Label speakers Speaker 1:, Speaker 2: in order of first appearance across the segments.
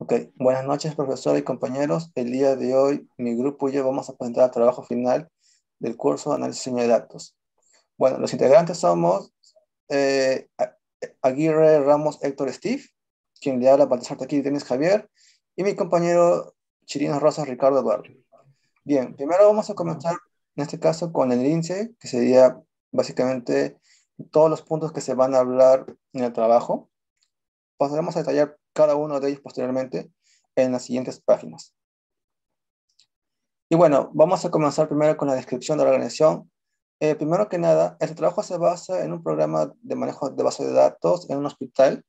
Speaker 1: Ok, buenas noches, profesor y compañeros. El día de hoy, mi grupo y yo vamos a presentar el trabajo final del curso de análisis de datos. Bueno, los integrantes somos Aguirre Ramos Héctor Steve, quien le habla Baltasar Taquí Denis Javier, y mi compañero Chirinos Rosas Ricardo Eduardo. Bien, primero vamos a comenzar, en este caso, con el índice, que sería básicamente todos los puntos que se van a hablar en el trabajo. Pasaremos a detallar cada uno de ellos posteriormente en las siguientes páginas. Y bueno, vamos a comenzar primero con la descripción de la organización. Primero que nada, el trabajo se basa en un programa de manejo de base de datos en un hospital.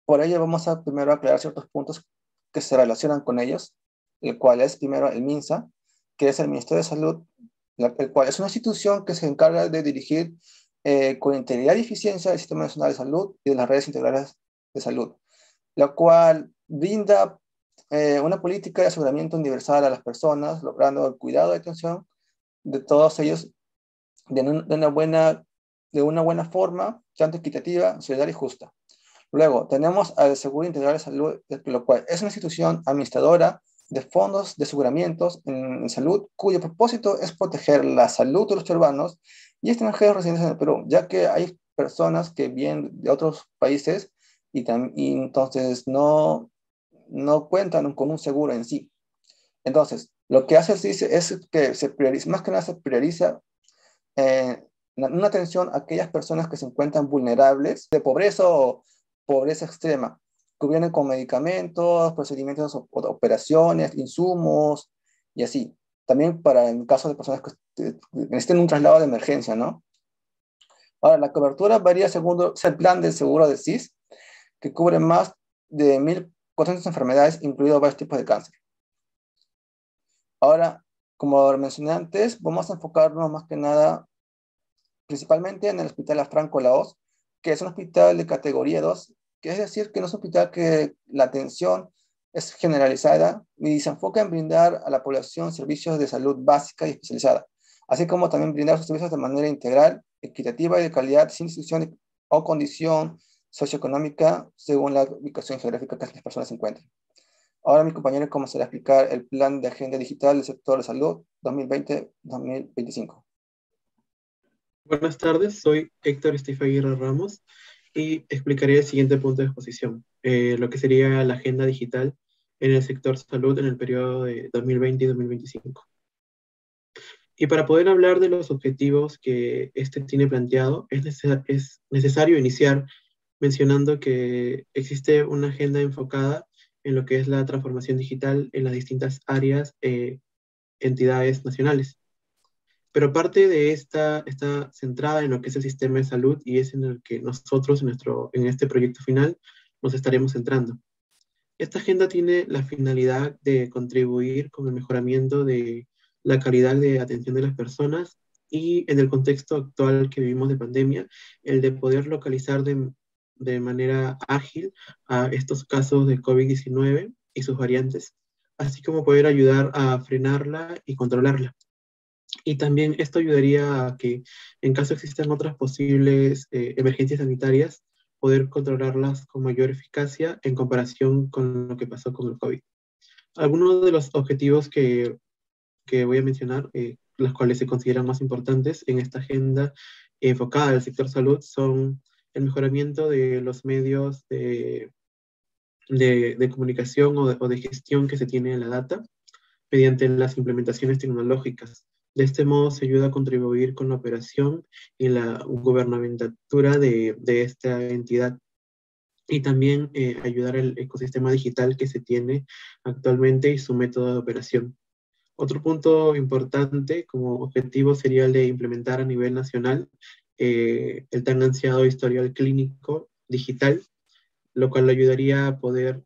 Speaker 1: Por ello vamos a primero aclarar ciertos puntos que se relacionan con ellos, el cual es primero el MINSA, que es el Ministerio de Salud, el cual es una institución que se encarga de dirigir con integridad y eficiencia el Sistema Nacional de Salud y de las redes integrales de salud, la cual brinda una política de aseguramiento universal a las personas, logrando el cuidado y atención de todos ellos de una buena forma, tanto equitativa, solidaria y justa. Luego, tenemos al Seguro Integral de Salud, lo cual es una institución administradora de fondos de aseguramientos en salud, cuyo propósito es proteger la salud de los peruanos y extranjeros residentes en el Perú, ya que hay personas que vienen de otros países y entonces no cuentan con un seguro en sí. Entonces, lo que hace el CICE es que se prioriza, más que nada se prioriza eh, una atención a aquellas personas que se encuentran vulnerables de pobreza o pobreza extrema, que vienen con medicamentos, procedimientos, operaciones, insumos y así. También para el caso de personas que necesiten un traslado de emergencia, ¿no? Ahora, la cobertura varía según el plan del seguro de CIS, que cubre más de 1.400 enfermedades, incluidos varios tipos de cáncer. Ahora, como mencioné antes, vamos a enfocarnos más que nada principalmente en el Hospital Afranco Laos, que es un hospital de categoría 2, que es decir, que no es un hospital que la atención es generalizada y se enfoca en brindar a la población servicios de salud básica y especializada, así como también brindar sus servicios de manera integral, equitativa y de calidad sin distinción o condición socioeconómica según la ubicación geográfica que las personas se encuentren. Ahora mi compañero comenzará a explicar el plan de agenda digital del sector de salud 2020-2025.
Speaker 2: Buenas tardes, soy Héctor Aguirre Ramos y explicaré el siguiente punto de exposición, lo que sería la agenda digital en el sector salud en el periodo de 2020 y 2025. Y para poder hablar de los objetivos que este tiene planteado, es necesario iniciar mencionando que existe una agenda enfocada en lo que es la transformación digital en las distintas áreas, entidades nacionales. Pero parte de esta está centrada en lo que es el sistema de salud y es en el que nosotros en este proyecto final nos estaremos centrando. Esta agenda tiene la finalidad de contribuir con el mejoramiento de la calidad de atención de las personas y en el contexto actual que vivimos de pandemia, el de poder localizar de manera ágil a estos casos de COVID-19 y sus variantes, así como poder ayudar a frenarla y controlarla. Y también esto ayudaría a que, en caso existan otras posibles emergencias sanitarias, poder controlarlas con mayor eficacia en comparación con lo que pasó con el COVID. Algunos de los objetivos que voy a mencionar, los cuales se consideran más importantes en esta agenda enfocada al sector salud, son el mejoramiento de los medios de comunicación o de gestión que se tiene en la data mediante las implementaciones tecnológicas. De este modo se ayuda a contribuir con la operación y la gubernamentatura de esta entidad y también ayudar al ecosistema digital que se tiene actualmente y su método de operación. Otro punto importante como objetivo sería el de implementar a nivel nacional el tan ansiado historial clínico digital, lo cual ayudaría a poder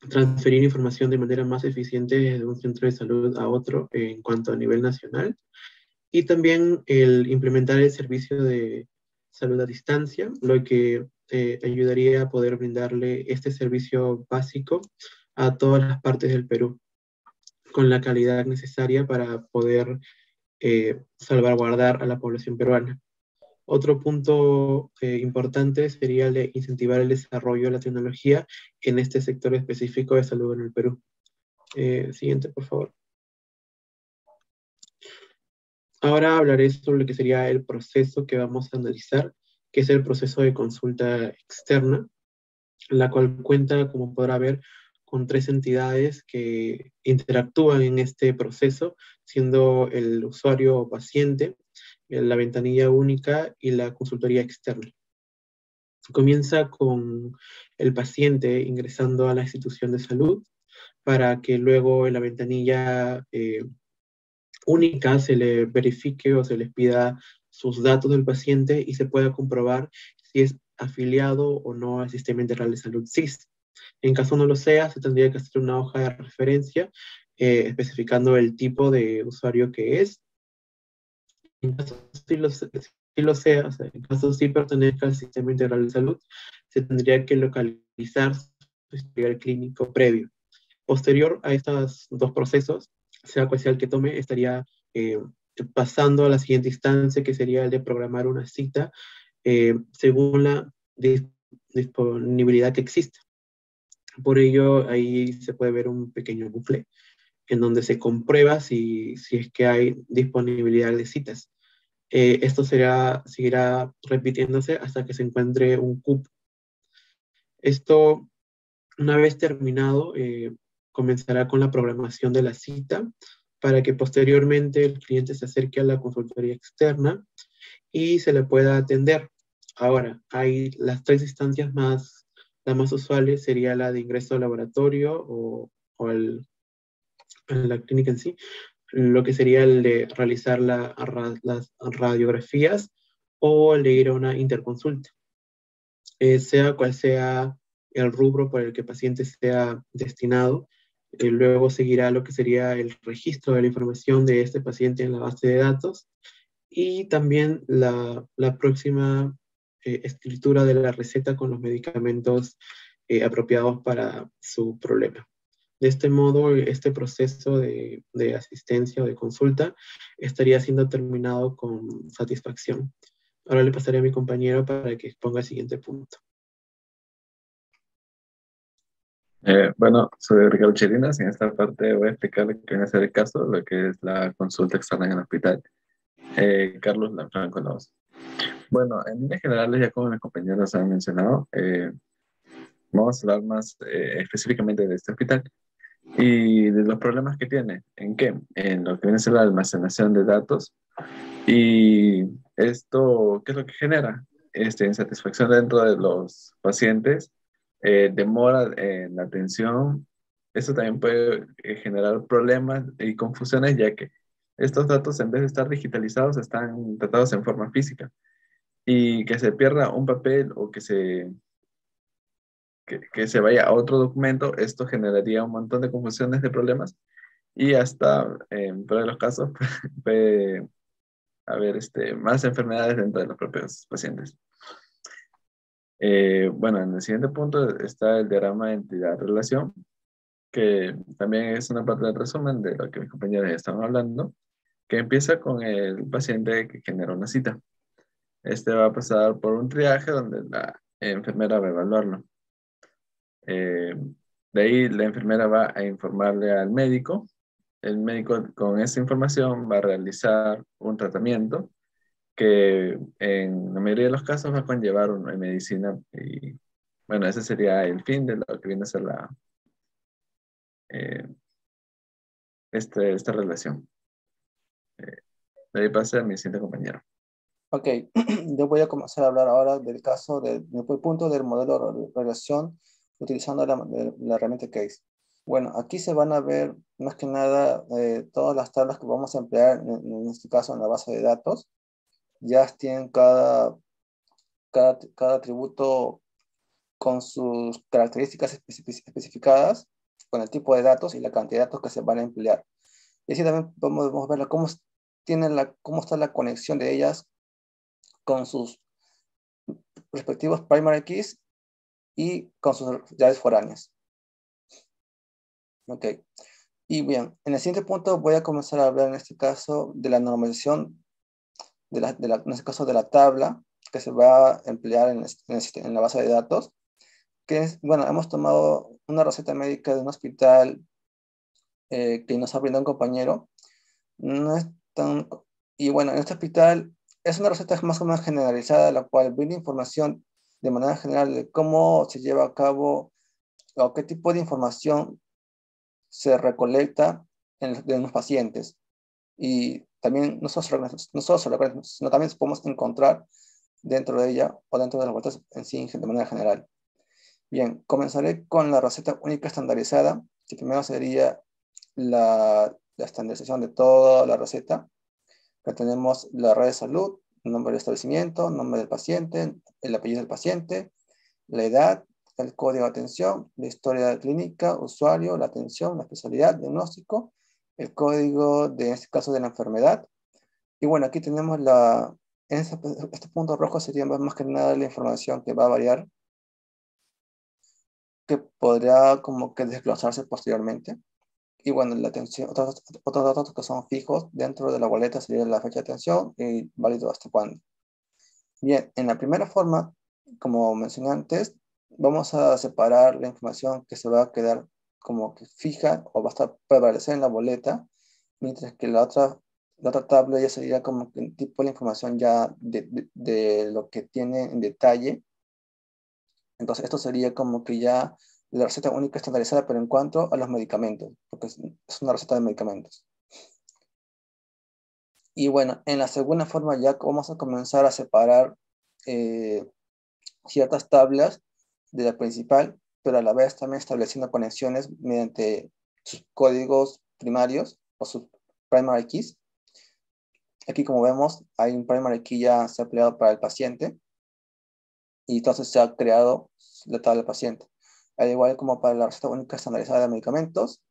Speaker 2: transferir información de manera más eficiente de un centro de salud a otro en cuanto a nivel nacional. Y también el implementar el servicio de salud a distancia, lo que ayudaría a poder brindarle este servicio básico a todas las partes del Perú, con la calidad necesaria para poder salvaguardar a la población peruana. Otro punto importante sería el de incentivar el desarrollo de la tecnología en este sector específico de salud en el Perú. Siguiente, por favor. Ahora hablaré sobre lo que sería el proceso que vamos a analizar, que es el proceso de consulta externa, la cual cuenta, como podrá ver, con tres entidades que interactúan en este proceso, siendo el usuario o paciente, la ventanilla única y la consultoría externa. Comienza con el paciente ingresando a la institución de salud para que luego en la ventanilla única se le verifique o se les pida sus datos del paciente y se pueda comprobar si es afiliado o no al Sistema Integral de Salud SIS. En caso no lo sea, se tendría que hacer una hoja de referencia especificando el tipo de usuario que es. En caso sí lo sea, o sea, en caso sí pertenezca al Sistema Integral de Salud, se tendría que localizar su historial clínico previo. Posterior a estos dos procesos, sea cual sea el que tome, estaría eh, pasando a la siguiente instancia, que sería el de programar una cita según la disponibilidad que existe. Por ello, ahí se puede ver un pequeño bucle en donde se comprueba si es que hay disponibilidad de citas. Esto seguirá repitiéndose hasta que se encuentre un cupo. Esto, una vez terminado, comenzará con la programación de la cita para que posteriormente el cliente se acerque a la consultoría externa y se le pueda atender. Ahora, hay las tres instancias las más usuales sería la de ingreso al laboratorio a la clínica en sí, lo que sería el de realizar las radiografías o el de ir a una interconsulta. Sea cual sea el rubro por el que el paciente sea destinado, luego seguirá lo que sería el registro de la información de este paciente en la base de datos y también la próxima escritura de la receta con los medicamentos apropiados para su problema. De este modo, este proceso de asistencia o de consulta estaría siendo terminado con satisfacción. Ahora le pasaré a mi compañero para que exponga el siguiente punto.
Speaker 3: Bueno, soy Ricardo Chirinas. En esta parte voy a explicar lo que viene a ser el caso, lo que es la consulta externa en el hospital. Carlos Lanfranco Laos. Bueno, en líneas generales, ya como mis compañeros han mencionado, vamos a hablar más específicamente de este hospital y de los problemas que tiene. ¿En qué? En lo que viene a ser la almacenación de datos. Y esto, ¿qué es lo que genera? Insatisfacción dentro de los pacientes, demora en la atención. Esto también puede generar problemas y confusiones, ya que estos datos, en vez de estar digitalizados, están tratados en forma física. Y que se pierda un papel o que se vaya a otro documento, esto generaría un montón de confusiones, de problemas, y hasta, en todos los casos, puede haber más enfermedades dentro de los propios pacientes. Bueno, en el siguiente punto está el diagrama de entidad-relación, que también es una parte del resumen de lo que mis compañeros ya estaban hablando, que empieza con el paciente que genera una cita. Este va a pasar por un triaje donde la enfermera va a evaluarlo. De ahí la enfermera va a informarle al médico. El médico con esa información va a realizar un tratamiento que en la mayoría de los casos va a conllevar una medicina y bueno, ese sería el fin de lo que viene a ser eh, esta relación. De ahí pasa a mi siguiente compañero.
Speaker 1: Ok, yo voy a comenzar a hablar ahora del caso del punto del modelo de relación utilizando la herramienta Case. Bueno, aquí se van a ver más que nada todas las tablas que vamos a emplear en este caso en la base de datos. Ya tienen cada atributo con sus características especificadas, con el tipo de datos y la cantidad de datos que se van a emplear. Y así también podemos ver cómo está la conexión de ellas con sus respectivos primary keys y con sus llaves foráneas. Ok. Y bien, en el siguiente punto voy a comenzar a hablar en este caso de la normalización en este caso de la tabla que se va a emplear en la base de datos, que es, bueno, hemos tomado una receta médica de un hospital que nos ha brindado un compañero. No es tan, y bueno, en este hospital es una receta más o menos generalizada, la cual brinda información de manera general de cómo se lleva a cabo o qué tipo de información se recolecta de los pacientes. Y también no solo se recolecta, sino también podemos encontrar dentro de ella o dentro de las vueltas en sí de manera general. Bien, comenzaré con la receta única estandarizada, que primero sería la estandarización de toda la receta. Acá tenemos la red de salud, nombre del establecimiento, nombre del paciente, el apellido del paciente, la edad, el código de atención, la historia clínica, usuario, la atención, la especialidad, diagnóstico, el código de en este caso de la enfermedad. Y bueno, aquí tenemos este punto rojo sería más que nada la información que va a variar, que podrá como que desglosarse posteriormente. Y bueno, la atención, otros datos que son fijos dentro de la boleta sería la fecha de atención y válido hasta cuándo. Bien, en la primera forma, como mencioné antes, vamos a separar la información que se va a quedar como que fija o va a estar prevalecer en la boleta, mientras que la otra tabla ya sería como que un tipo de información ya de lo que tiene en detalle. Entonces, esto sería como que ya la receta única estandarizada, pero en cuanto a los medicamentos, porque es una receta de medicamentos. Y bueno, en la segunda forma ya vamos a comenzar a separar ciertas tablas de la principal, pero a la vez también estableciendo conexiones mediante sus códigos primarios o sus primary keys. Aquí, como vemos, hay un primary key ya se ha empleado para el paciente y entonces se ha creado la tabla del paciente. Al igual como para la receta única estandarizada de medicamentos,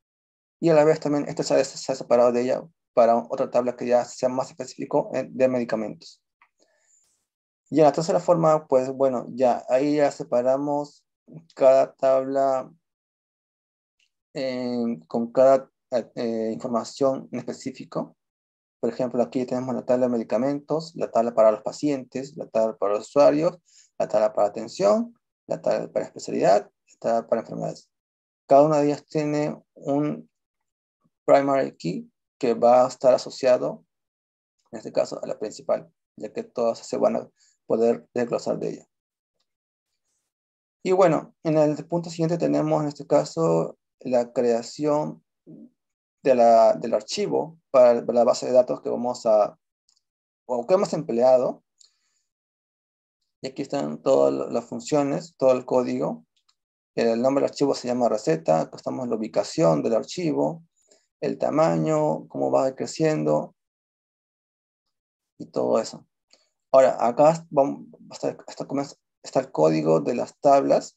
Speaker 1: y a la vez también este se ha separado de ella para otra tabla que ya sea más específico de medicamentos. Y en la tercera forma, pues bueno, ya ahí ya separamos cada tabla con cada información en específico. Por ejemplo, aquí tenemos la tabla de medicamentos, la tabla para los pacientes, la tabla para los usuarios, la tabla para atención, la tabla para especialidad, la tabla para enfermedades. Cada una de ellas tiene un primary key que va a estar asociado, en este caso, a la principal, ya que todas se van a poder desglosar de ella. Y bueno, en el punto siguiente tenemos en este caso la creación del archivo para la base de datos que vamos a, o que hemos empleado. Y aquí están todas las funciones, todo el código. El nombre del archivo se llama receta. Acá estamos en la ubicación del archivo, el tamaño, cómo va creciendo y todo eso. Ahora, acá está el código de las tablas.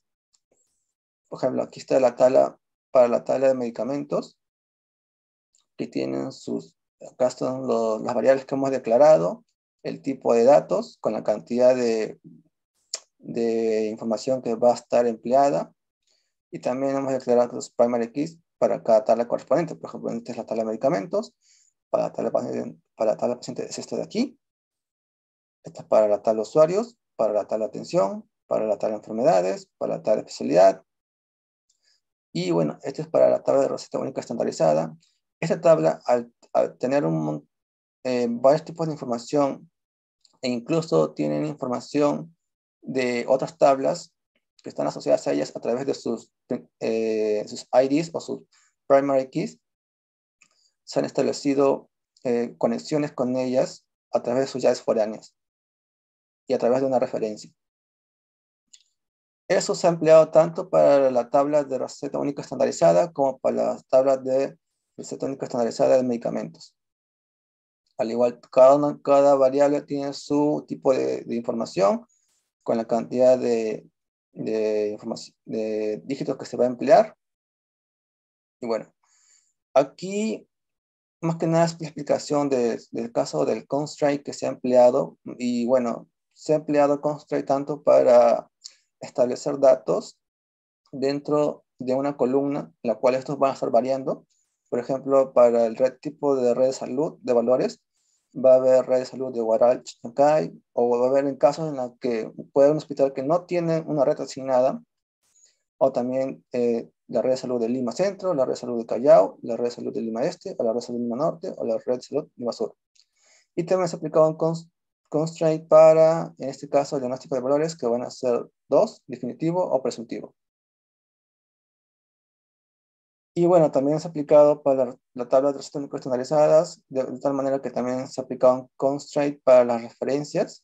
Speaker 1: Por ejemplo, aquí está la tabla para la tabla de medicamentos, que tienen acá están las variables que hemos declarado, el tipo de datos con la cantidad de información que va a estar empleada, y también hemos declarado los primary keys para cada tabla correspondiente. Por ejemplo, esta es la tabla de medicamentos, para la tabla paciente es esta de aquí, esta es para la tabla de usuarios, para la tabla de atención, para la tabla de enfermedades, para la tabla de especialidad. Y bueno, esto es para la tabla de receta única estandarizada. Esta tabla, al tener varios tipos de información e incluso tienen información de otras tablas que están asociadas a ellas a través de sus IDs o sus primary keys, se han establecido conexiones con ellas a través de sus llaves foráneas y a través de una referencia. Eso se ha empleado tanto para la tabla de receta única estandarizada como para las tablas de receta única estandarizada de medicamentos. Al igual, cada variable tiene su tipo de información con la cantidad de dígitos que se va a emplear. Y bueno, aquí más que nada es la explicación del caso del constraint que se ha empleado. Y bueno, se ha empleado constraint tanto para establecer datos dentro de una columna, en la cual estos van a estar variando. Por ejemplo, para el tipo de red de salud de valores, va a haber red de salud de Huaral, Chancay, o va a haber en casos en los que puede haber un hospital que no tiene una red asignada, o también la red de salud de Lima Centro, la red de salud de Callao, la red de salud de Lima Este, o la red de salud de Lima Norte, o la red de salud de Lima Sur. Y también se ha aplicado un constraint para, en este caso, el diagnóstico de valores que van a ser 2, definitivo o presuntivo. Y bueno, también se ha aplicado para la tabla de recetas únicas estandarizadas, de tal manera que también se ha aplicado un constraint para las referencias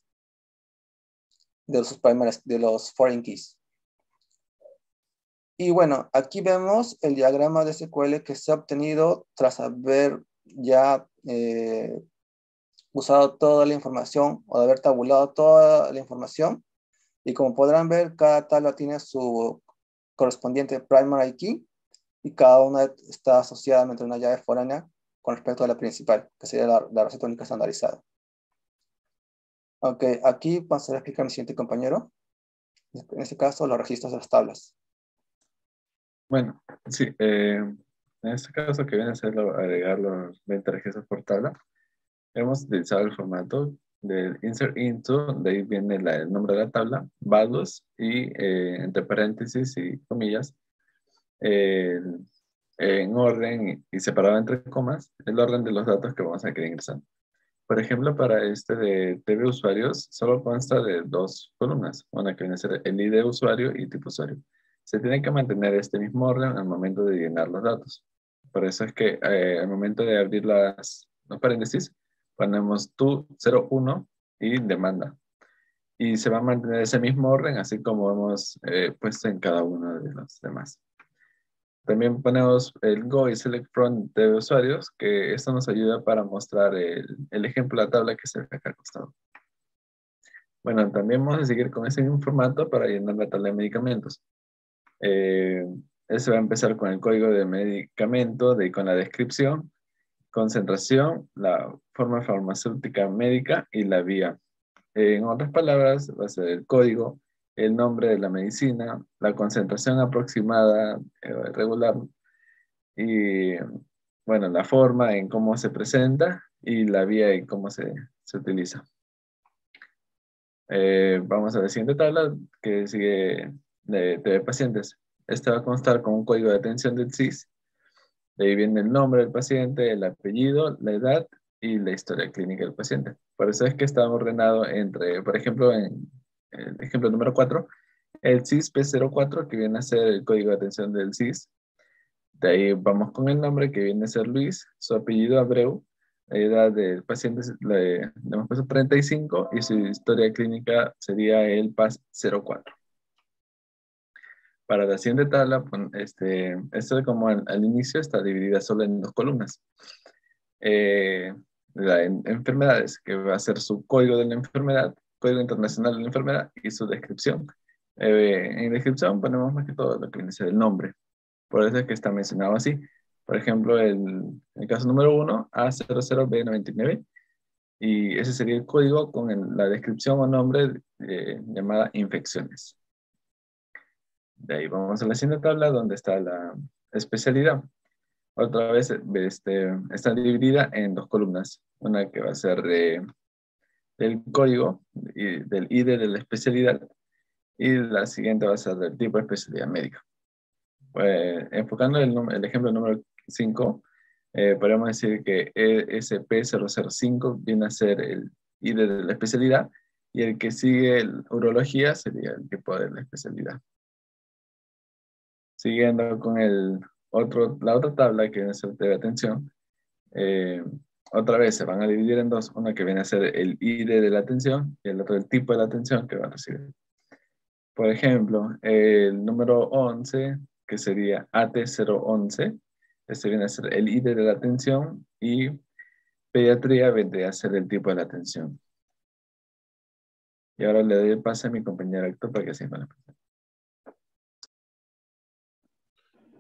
Speaker 1: de los primarios, de los foreign keys. Y bueno, aquí vemos el diagrama de SQL que se ha obtenido tras haber ya usado toda la información o de haber tabulado toda la información. Y como podrán ver, cada tabla tiene su correspondiente primary key y cada una está asociada mediante una llave foránea con respecto a la principal, que sería la receta única estandarizada. Ok, aquí pasaré a explicar a mi siguiente compañero. En este caso, los registros de las tablas.
Speaker 3: Bueno, sí, en este caso que viene a ser agregar los 20 registros por tabla, hemos utilizado el formato del insert into, de ahí viene el nombre de la tabla, values y entre paréntesis y comillas, en orden y separado entre comas, el orden de los datos que vamos a querer ingresar. Por ejemplo, para este de TV usuarios, solo consta de 2 columnas, una que viene a ser el ID de usuario y tipo usuario. Se tiene que mantener este mismo orden al momento de llenar los datos. Por eso es que al momento de abrir los paréntesis, ponemos tu 01 y demanda. Y se va a mantener ese mismo orden, así como hemos puesto en cada uno de los demás. También ponemos el Go y Select From de usuarios, que esto nos ayuda para mostrar el ejemplo de la tabla que se ve acá al costado. Bueno, también vamos a seguir con ese mismo formato para llenar la tabla de medicamentos. Ese va a empezar con el código de medicamento, con la descripción, concentración, la forma farmacéutica médica y la vía. En otras palabras, va a ser el código, el nombre de la medicina, la concentración aproximada regular y, bueno, la forma en cómo se presenta y la vía en cómo se utiliza. Vamos a la siguiente tabla que sigue de pacientes. Esta va a constar con un código de atención del CIS. De ahí viene el nombre del paciente, el apellido, la edad y la historia clínica del paciente. Por eso es que está ordenado entre, por ejemplo, en el ejemplo número 4, el CIS P04, que viene a ser el código de atención del CIS. De ahí vamos con el nombre, que viene a ser Luis, su apellido Abreu, la edad del paciente le hemos puesto 35 y su historia clínica sería el PAS 04. Para la siguiente tabla, esto como al inicio está dividida solo en 2 columnas. Enfermedades, que va a ser su código de la enfermedad, código internacional de la enfermedad y su descripción. En descripción ponemos más que todo lo que viene a ser el nombre. Por eso es que está mencionado así. Por ejemplo, el caso número 1, A00B99, y ese sería el código con la descripción o nombre llamada infecciones. De ahí vamos a la siguiente tabla donde está la especialidad. Otra vez está dividida en 2 columnas. Una que va a ser del código y del ID de la especialidad y la siguiente va a ser del tipo de especialidad médica. Pues, enfocando el ejemplo número 5, podemos decir que ESP005 viene a ser el ID de la especialidad y el que sigue urología sería el tipo de la especialidad. Siguiendo con la otra tabla que viene a ser de atención, otra vez se van a dividir en 2, una que viene a ser el ID de la atención y el otro el tipo de la atención que va a recibir. Por ejemplo, el número 11, que sería AT011, este viene a ser el ID de la atención y pediatría vendría a ser el tipo de la atención. Y ahora le doy el pase a mi compañero Héctor para que siga la presentación.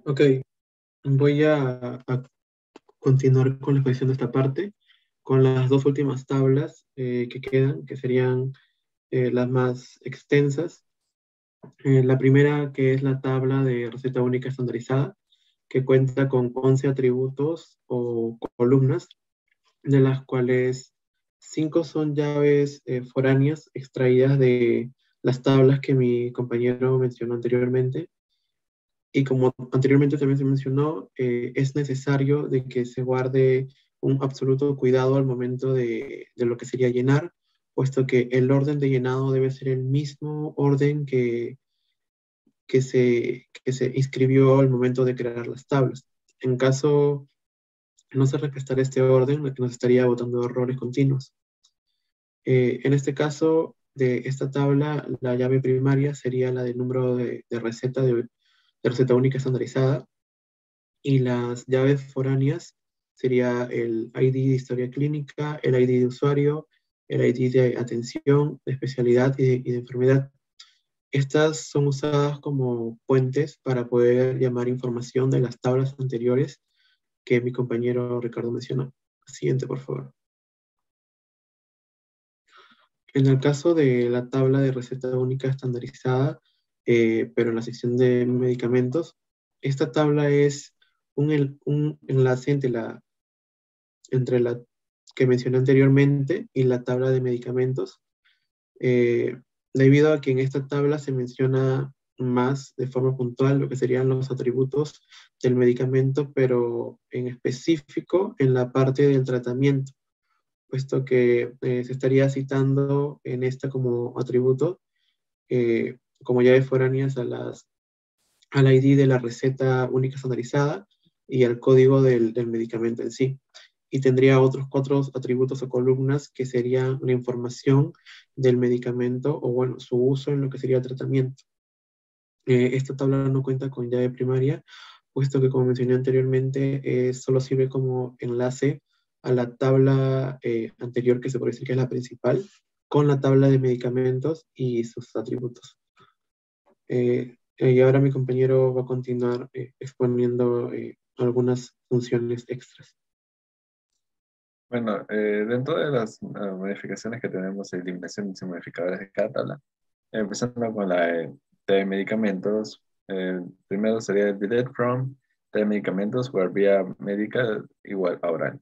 Speaker 2: Ok, voy a continuar con la exposición de esta parte, con las 2 últimas tablas que quedan, que serían las más extensas. La primera, que es la tabla de receta única estandarizada, que cuenta con 11 atributos o columnas, de las cuales 5 son llaves foráneas extraídas de las tablas que mi compañero mencionó anteriormente. Y como anteriormente también se mencionó, es necesario de que se guarde un absoluto cuidado al momento de lo que sería llenar, puesto que el orden de llenado debe ser el mismo orden que se inscribió al momento de crear las tablas. En caso no se respetara este orden, nos estaría botando errores continuos. En este caso, de esta tabla, la llave primaria sería la del número de receta, de receta única estandarizada, y las llaves foráneas sería el ID de historia clínica, el ID de usuario, el ID de atención, de especialidad y de enfermedad. Estas son usadas como puentes para poder llamar información de las tablas anteriores que mi compañero Ricardo mencionó. Siguiente, por favor. En el caso de la tabla de receta única estandarizada, pero en la sección de medicamentos, esta tabla es un enlace entre la que mencioné anteriormente y la tabla de medicamentos, eh, debido a que en esta tabla se menciona más de forma puntual lo que serían los atributos del medicamento, pero en específico en la parte del tratamiento, puesto que se estaría citando en esta como atributo, como llaves foráneas al ID de la receta única estandarizada y al código del medicamento en sí. Y tendría otros 4 atributos o columnas que serían la información del medicamento o, bueno, su uso en lo que sería el tratamiento. Esta tabla no cuenta con llave primaria, puesto que, como mencioné anteriormente, solo sirve como enlace a la tabla anterior, que se puede decir que es la principal, con la tabla de medicamentos y sus atributos. Y ahora mi compañero va a continuar exponiendo algunas funciones extras.
Speaker 3: Bueno, dentro de las modificaciones que tenemos, eliminaciones y modificadores de cada tabla, empezando con la de medicamentos, primero sería el delete from de medicamentos where vía médica igual a oral.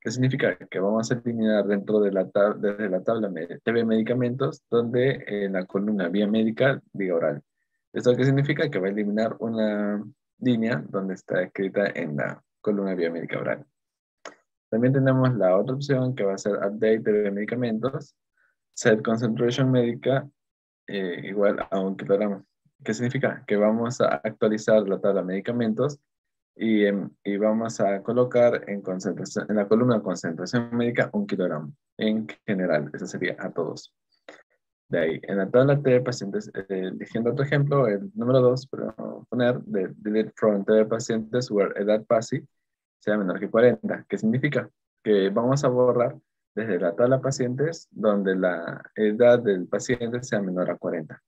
Speaker 3: ¿Qué significa? Que vamos a eliminar dentro de desde la tabla de medicamentos, donde en la columna vía médica diga oral. ¿Esto qué significa? Que va a eliminar una línea donde está escrita en la columna vía médica oral. También tenemos la otra opción que va a ser update de medicamentos, set concentration médica igual a 1 kilogramo. ¿Qué significa? Que vamos a actualizar la tabla de medicamentos y vamos a colocar en la columna de concentración médica 1 kilogramo. En general, eso sería a todos. De ahí, en la tabla de pacientes, eligiendo otro ejemplo, el número 2, podemos poner de delete from de pacientes where edad PASI sea menor que 40. ¿Qué significa? Que vamos a borrar desde la tabla pacientes donde la edad del paciente sea menor a 40.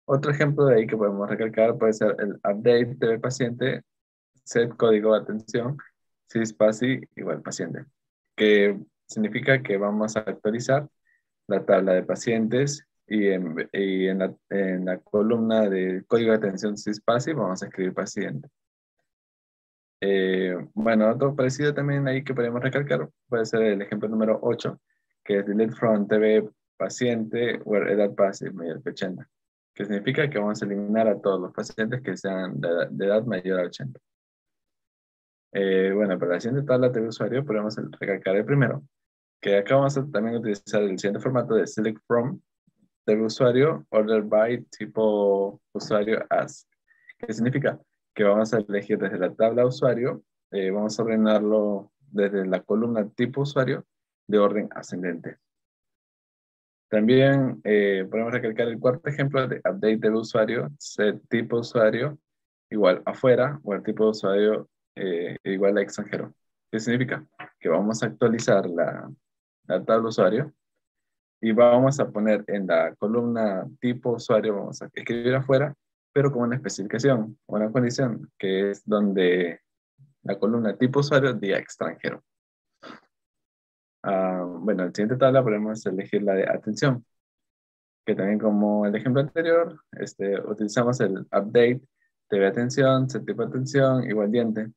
Speaker 3: Otro ejemplo de ahí que podemos recalcar puede ser el update de paciente, set código de atención, CISPASI igual paciente, que significa que vamos a actualizar la tabla de pacientes y en la columna de código de atención CISPASI vamos a escribir paciente. Bueno, otro parecido también ahí que podemos recalcar puede ser el ejemplo número 8, que es delete from TV paciente where edad PASI mayor que 80, que significa que vamos a eliminar a todos los pacientes que sean de edad mayor a 80. Bueno, para la siguiente tabla de usuario podemos recalcar el primero, que acá vamos a también utilizar el siguiente formato de select from de usuario, order by, tipo usuario as. ¿Qué significa? Que vamos a elegir desde la tabla usuario, vamos a ordenarlo desde la columna tipo usuario de orden ascendente. También podemos recalcar el cuarto ejemplo de update del usuario, set tipo usuario igual afuera o el tipo de usuario igual a extranjero. ¿Qué significa? Que vamos a actualizar la tabla usuario y vamos a poner en la columna tipo usuario, vamos a escribir afuera, pero con una especificación, una condición, que es donde la columna tipo usuario diga extranjero. Bueno, en la siguiente tabla podemos elegir la de atención, que también como el ejemplo anterior, utilizamos el update de atención, set tipo de atención, igual diente,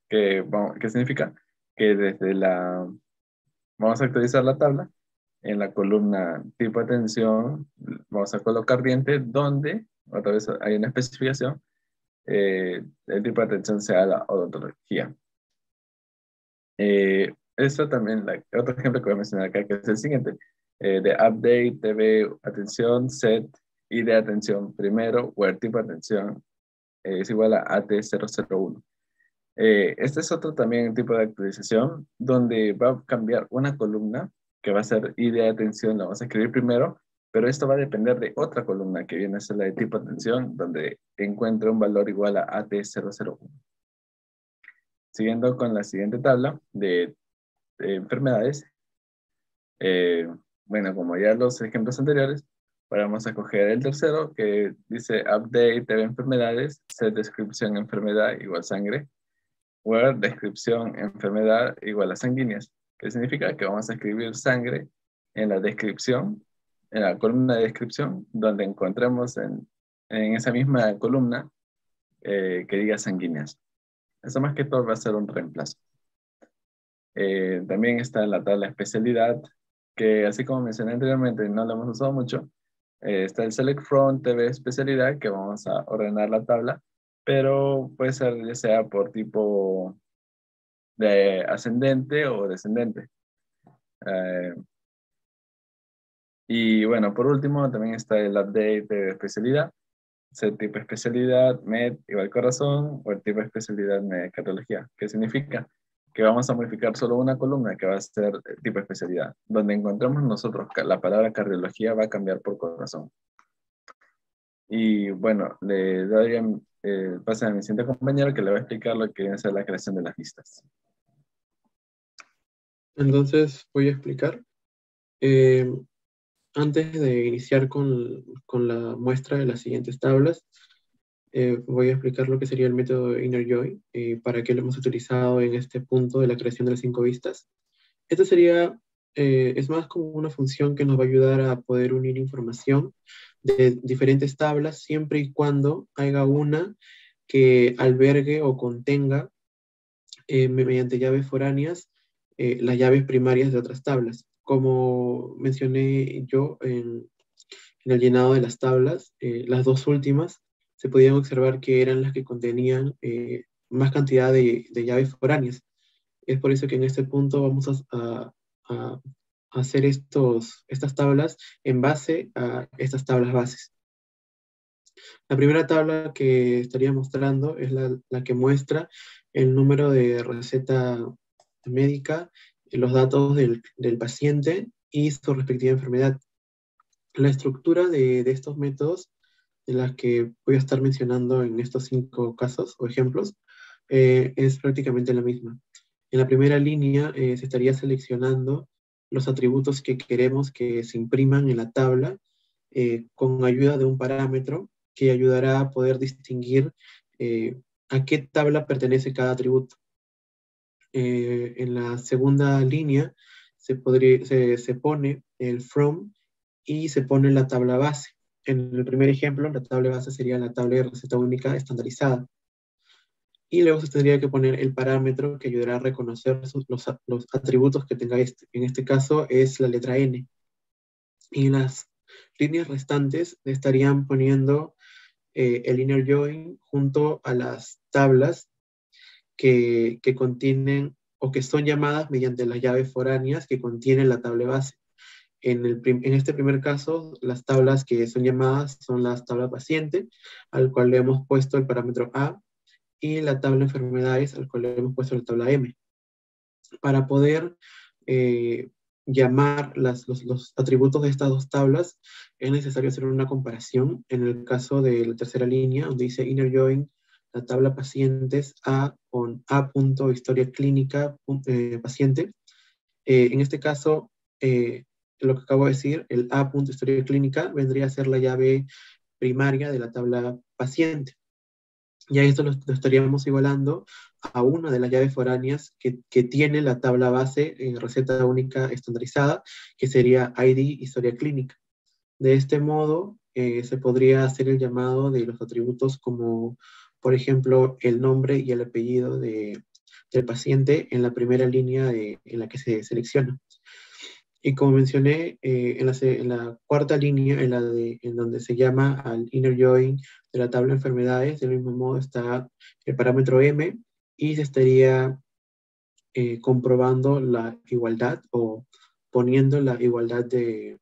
Speaker 3: que significa que desde la Vamos a actualizar la tabla. En la columna tipo atención vamos a colocar diente donde, otra vez hay una especificación, el tipo de atención sea la odontología. Esto también, otro ejemplo que voy a mencionar acá, que es el siguiente, de update, TV, atención, set, y de atención primero, where tipo de atención es igual a AT001. Este es otro también tipo de actualización donde va a cambiar una columna que va a ser ID de atención, la vamos a escribir primero, pero esto va a depender de otra columna que viene a ser la de tipo atención, donde encuentra un valor igual a AT001. Siguiendo con la siguiente tabla de enfermedades, bueno, como ya los ejemplos anteriores, ahora vamos a coger el tercero que dice update de enfermedades, set descripción enfermedad igual sangre, where descripción enfermedad igual a sanguíneas, que significa que vamos a escribir sangre en la descripción, en la columna de descripción, donde encontremos en esa misma columna que diga sanguíneas. Eso más que todo va a ser un reemplazo. También está la tabla especialidad, que así como mencioné anteriormente, no la hemos usado mucho. Está el Select From TV especialidad, que vamos a ordenar la tabla, pero puede ser ya sea por tipo de ascendente o descendente. Y bueno, por último también está el update de especialidad, set tipo especialidad, med igual corazón, o el tipo de especialidad med cardiología, que significa que vamos a modificar solo una columna que va a ser el tipo de especialidad. Donde encontramos nosotros la palabra cardiología va a cambiar por corazón. Y bueno, le daría pase a mi siguiente compañero que le va a explicar lo que viene a ser la creación de las listas.
Speaker 2: Entonces voy a explicar. Antes de iniciar con la muestra de las siguientes tablas, voy a explicar lo que sería el método Inner Join, para qué lo hemos utilizado en este punto de la creación de las 5 vistas. Esto sería, es más como una función que nos va a ayudar a poder unir información de diferentes tablas, siempre y cuando haya una que albergue o contenga, mediante llaves foráneas, las llaves primarias de otras tablas. Como mencioné yo en el llenado de las tablas, las dos últimas se podían observar que eran las que contenían más cantidad de llaves foráneas. Es por eso que en este punto vamos a hacer estas tablas en base a estas tablas bases. La primera tabla que estaría mostrando es la que muestra el número de receta médica, los datos del paciente y su respectiva enfermedad. La estructura de estos métodos, de las que voy a estar mencionando en estos 5 casos o ejemplos, es prácticamente la misma. En la primera línea se estaría seleccionando los atributos que queremos que se impriman en la tabla con ayuda de un parámetro que ayudará a poder distinguir a qué tabla pertenece cada atributo. En la segunda línea se pone el from y se pone la tabla base. En el primer ejemplo, la tabla base sería la tabla de receta única estandarizada. Y luego se tendría que poner el parámetro que ayudará a reconocer los atributos que tenga este. En este caso es la letra N. Y en las líneas restantes le estarían poniendo el inner join junto a las tablas que contienen o que son llamadas mediante las llaves foráneas que contienen la tabla base. En este primer caso, las tablas que son llamadas son las tablas paciente, al cual le hemos puesto el parámetro A, y la tabla enfermedades, al cual le hemos puesto la tabla M. Para poder llamar los atributos de estas dos tablas, es necesario hacer una comparación. En el caso de la tercera línea, donde dice inner join, la tabla pacientes A con A. Historia clínica paciente. En este caso, lo que acabo de decir, el A. Historia clínica vendría a ser la llave primaria de la tabla paciente. Y a esto lo estaríamos igualando a una de las llaves foráneas que tiene la tabla base en receta única estandarizada, que sería ID historia clínica. De este modo, se podría hacer el llamado de los atributos como, por ejemplo, el nombre y el apellido del paciente en la primera línea en la que se selecciona. Y como mencioné, en la cuarta línea, en donde se llama al inner join de la tabla de enfermedades, del mismo modo está el parámetro M y se estaría comprobando la igualdad o poniendo la igualdad de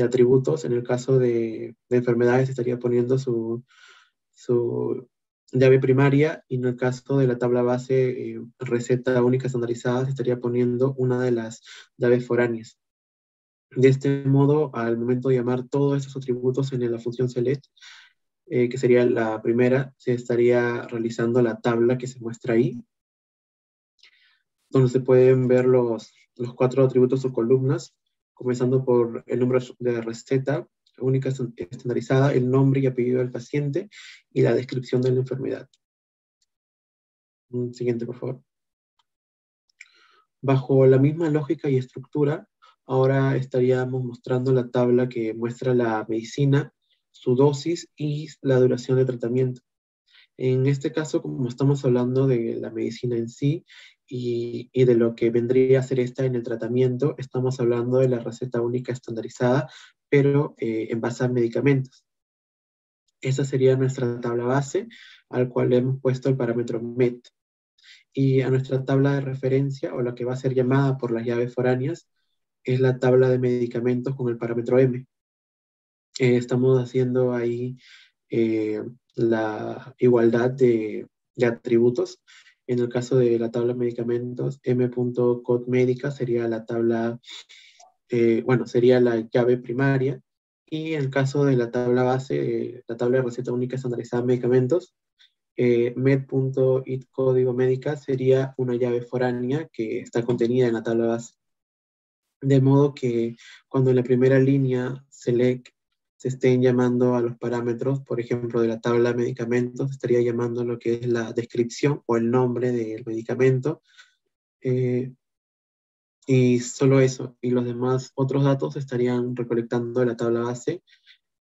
Speaker 2: atributos. En el caso de enfermedades estaría poniendo su llave primaria, y en el caso de la tabla base, receta única estandarizada, se estaría poniendo una de las llaves foráneas. De este modo, al momento de llamar todos estos atributos en la función select, que sería la primera, se estaría realizando la tabla que se muestra ahí, donde se pueden ver los cuatro atributos o columnas, comenzando por el número de receta única estandarizada, el nombre y apellido del paciente y la descripción de la enfermedad. Siguiente, por favor. Bajo la misma lógica y estructura, ahora estaríamos mostrando la tabla que muestra la medicina, su dosis y la duración de tratamiento. En este caso, como estamos hablando de la medicina en sí y de lo que vendría a ser esta en el tratamiento, estamos hablando de la receta única estandarizada, pero en base a medicamentos. Esa sería nuestra tabla base, al cual le hemos puesto el parámetro MET. Y a nuestra tabla de referencia, o la que va a ser llamada por las llaves foráneas, es la tabla de medicamentos con el parámetro M. Estamos haciendo ahí la igualdad de atributos. En el caso de la tabla de medicamentos, m.code sería la tabla, bueno, sería la llave primaria. Y en el caso de la tabla base, la tabla de receta única estandarizada de medicamentos, med.it código médica sería una llave foránea que está contenida en la tabla base. De modo que cuando en la primera línea select se estén llamando a los parámetros, por ejemplo, de la tabla de medicamentos, estaría llamando lo que es la descripción o el nombre del medicamento, y solo eso, y los demás otros datos estarían recolectando de la tabla base,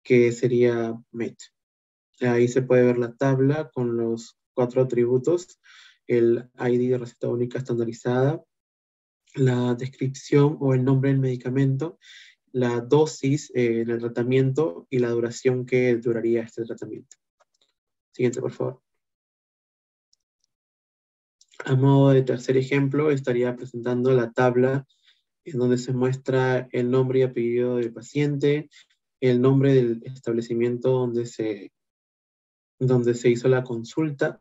Speaker 2: que sería MET. Ahí se puede ver la tabla con los cuatro atributos: el ID de receta única estandarizada, la descripción o el nombre del medicamento, la dosis en el tratamiento y la duración que duraría este tratamiento. Siguiente, por favor. A modo de tercer ejemplo, estaría presentando la tabla en donde se muestra el nombre y apellido del paciente, el nombre del establecimiento donde se hizo la consulta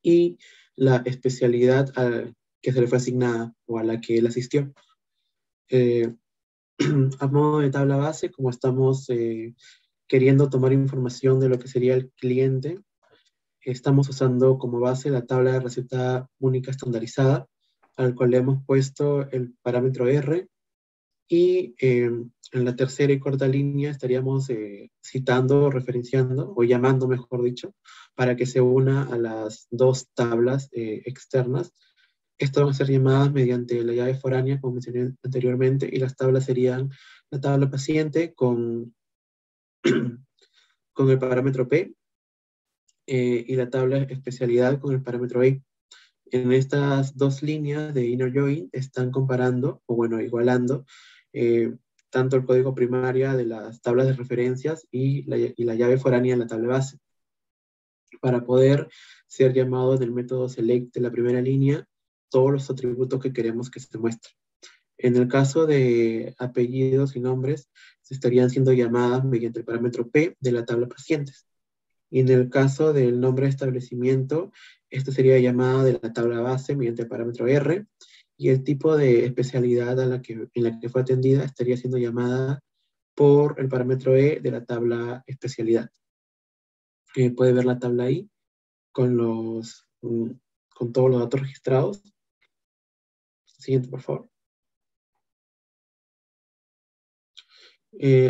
Speaker 2: y la especialidad que se le fue asignada o a la que él asistió. A modo de tabla base, como estamos queriendo tomar información de lo que sería el cliente, estamos usando como base la tabla de receta única estandarizada, al cual le hemos puesto el parámetro R, y en la tercera y cuarta línea estaríamos citando, referenciando, o llamando, mejor dicho, para que se una a las dos tablas externas. Estas van a ser llamadas mediante la llave foránea, como mencioné anteriormente, y las tablas serían la tabla paciente con el parámetro P, y la tabla especialidad con el parámetro E. En estas dos líneas de inner join están comparando, o bueno, igualando, eh, tanto el código primaria de las tablas de referencias y la llave foránea en la tabla base, para poder ser llamado en el método select de la primera línea todos los atributos que queremos que se muestren. En el caso de apellidos y nombres, se estarían siendo llamadas mediante el parámetro P de la tabla pacientes. Y en el caso del nombre de establecimiento, esta sería llamada de la tabla base mediante el parámetro R, y el tipo de especialidad en la que fue atendida estaría siendo llamada por el parámetro E de la tabla especialidad. Puede ver la tabla ahí con con todos los datos registrados. Siguiente, por favor.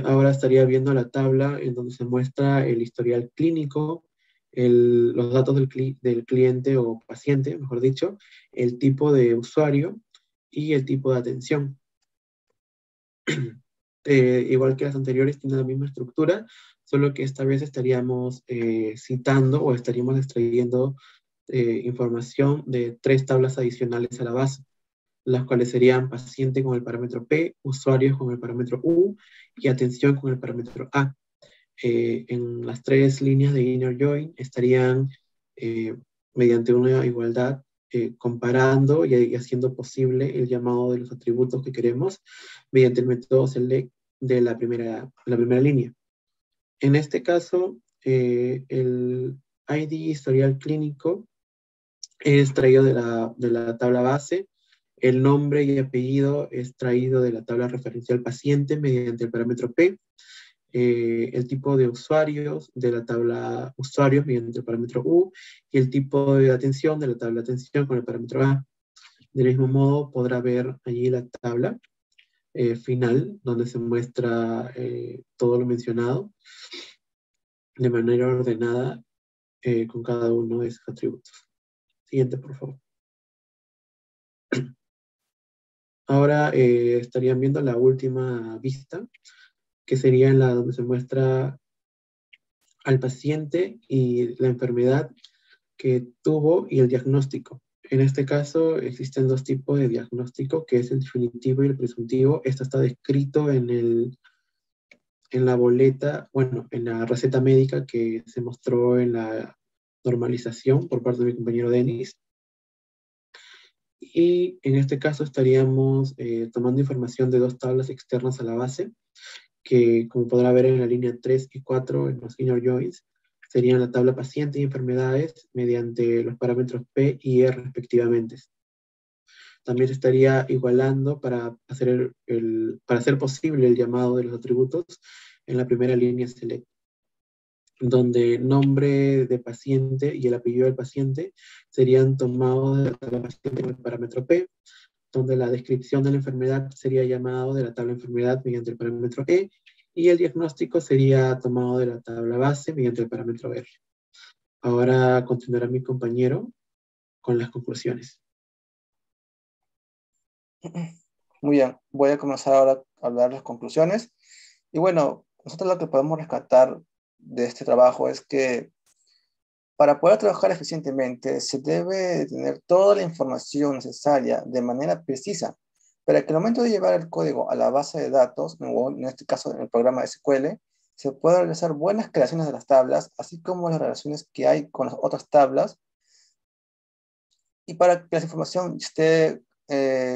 Speaker 2: Ahora estaría viendo la tabla en donde se muestra el historial clínico, los datos del cliente o paciente, mejor dicho, el tipo de usuario y el tipo de atención. Igual que las anteriores, tiene la misma estructura, solo que esta vez estaríamos citando o estaríamos extrayendo información de 3 tablas adicionales a la base. las cuales serían paciente con el parámetro P, usuarios con el parámetro U y atención con el parámetro A. En las tres líneas de inner join estarían mediante una igualdad comparando y haciendo posible el llamado de los atributos que queremos mediante el método select de la primera línea. En este caso, el ID historial clínico es traído de la tabla base. El nombre y apellido es traído de la tabla referencial paciente mediante el parámetro P. El tipo de usuarios de la tabla usuarios mediante el parámetro U y el tipo de atención de la tabla atención con el parámetro A. Del mismo modo podrá ver allí la tabla final donde se muestra todo lo mencionado de manera ordenada con cada uno de esos atributos. Siguiente, por favor. Ahora estarían viendo la última vista, que sería en la donde se muestra al paciente y la enfermedad que tuvo y el diagnóstico. En este caso existen dos tipos de diagnóstico, que es el definitivo y el presuntivo. Esto está descrito en la boleta, bueno, en la receta médica que se mostró en la normalización por parte de mi compañero Denis. Y en este caso estaríamos tomando información de dos tablas externas a la base, que como podrá ver en la línea 3 y 4 en los inner joins, serían la tabla paciente y enfermedades mediante los parámetros P y E respectivamente. También se estaría igualando para hacer posible el llamado de los atributos en la primera línea select, donde nombre de paciente y el apellido del paciente serían tomados de la tabla paciente con el parámetro P, donde la descripción de la enfermedad sería llamado de la tabla enfermedad mediante el parámetro E, y el diagnóstico sería tomado de la tabla base mediante el parámetro R. Ahora continuará mi compañero con las conclusiones.
Speaker 1: Muy bien, voy a comenzar ahora a hablar las conclusiones. Y bueno, nosotros lo que podemos rescatar de este trabajo es que para poder trabajar eficientemente se debe tener toda la información necesaria de manera precisa para que al momento de llevar el código a la base de datos, o en este caso en el programa SQL, se pueda realizar buenas creaciones de las tablas, así como las relaciones que hay con las otras tablas, y para que la información esté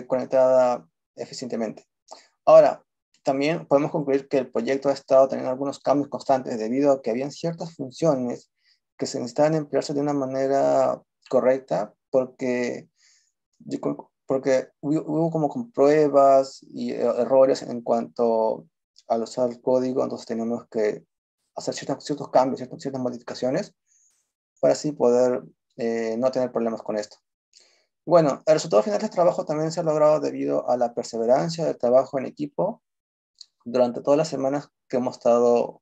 Speaker 1: conectada eficientemente. Ahora, también podemos concluir que el proyecto ha estado teniendo algunos cambios constantes debido a que habían ciertas funciones que se necesitaban emplearse de una manera correcta porque hubo como pruebas y errores en cuanto al usar el código, entonces teníamos que hacer ciertos cambios, ciertas modificaciones para así poder no tener problemas con esto. Bueno, el resultado final del trabajo también se ha logrado debido a la perseverancia del trabajo en equipo durante todas las semanas que hemos estado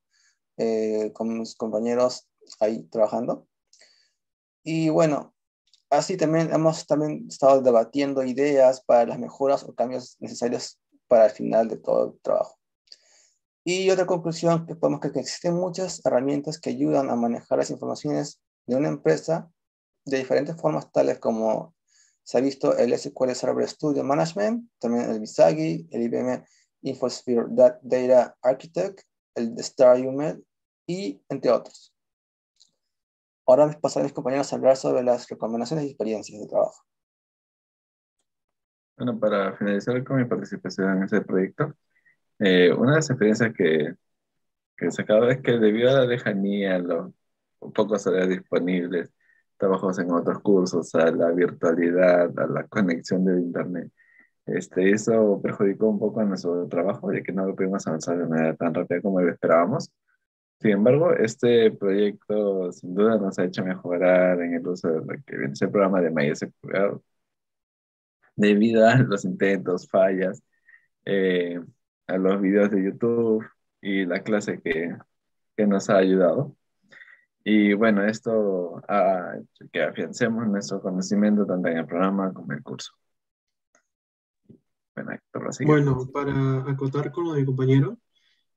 Speaker 1: con mis compañeros ahí trabajando. Y bueno, así también hemos estado debatiendo ideas para las mejoras o cambios necesarios para el final de todo el trabajo. Y otra conclusión que podemos que existen muchas herramientas que ayudan a manejar las informaciones de una empresa de diferentes formas, tales como se ha visto el SQL Server Studio Management, también el Visagi, el IBM Infosphere Data Architect, el Star UML y entre otros. Ahora me pasaré a mis compañeros a hablar sobre las recomendaciones y experiencias de trabajo.
Speaker 3: Bueno, para finalizar con mi participación en este proyecto, una de las experiencias que he sacado es que debido a la lejanía, los pocos horarios disponibles, trabajos en otros cursos, a la virtualidad, a la conexión de internet, eso perjudicó un poco a nuestro trabajo, ya que no lo pudimos avanzar de manera tan rápida como lo esperábamos. Sin embargo, este proyecto sin duda nos ha hecho mejorar en el uso de lo que viene a ser el programa de MySQL, debido a los intentos, fallas, eh, a los videos de YouTube y la clase que nos ha ayudado. Y bueno, esto ha hecho que afiancemos nuestro conocimiento tanto en el programa como en el curso. Bueno, Héctor, lo sigue.
Speaker 2: Bueno, para acotar con lo de mi compañero,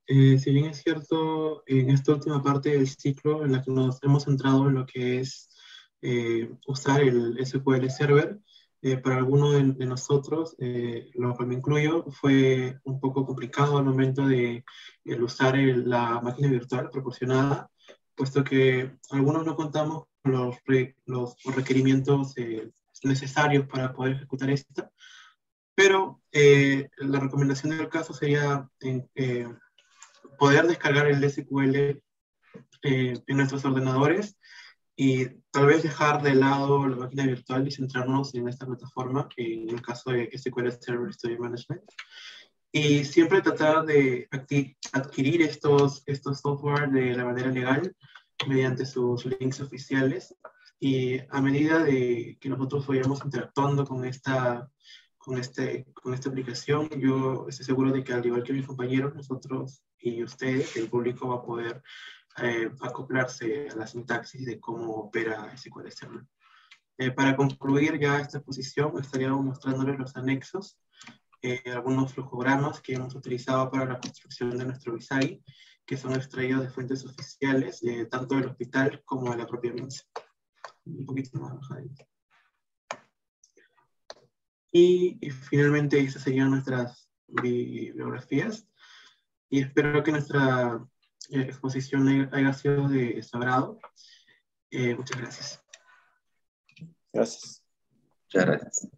Speaker 2: si bien es cierto, en esta última parte del ciclo en la que nos hemos centrado en lo que es usar el SQL Server, para algunos de nosotros, lo cual me incluyo, fue un poco complicado al momento de el usar la máquina virtual proporcionada, puesto que algunos no contamos con los requerimientos necesarios para poder ejecutar esta, pero la recomendación del caso sería poder descargar el SQL en nuestros ordenadores y tal vez dejar de lado la máquina virtual y centrarnos en esta plataforma, que en el caso de SQL Server Studio Management. Y siempre tratar de adquirir estos software de la manera legal mediante sus links oficiales. Y a medida de que nosotros vayamos interactuando con esta aplicación, yo estoy seguro de que al igual que mis compañeros, nosotros y ustedes, el público va a poder acoplarse a la sintaxis de cómo opera SQL Server. Para concluir ya esta exposición, estaríamos mostrándoles los anexos, algunos flujogramas que hemos utilizado para la construcción de nuestro Visagi, que son extraídos de fuentes oficiales, tanto del hospital como de la propia MINSA. Un poquito más bajadito. Y finalmente esas serían nuestras bibliografías. Y espero que nuestra exposición haya sido de su agrado. Muchas gracias.
Speaker 1: Gracias.
Speaker 3: Muchas gracias.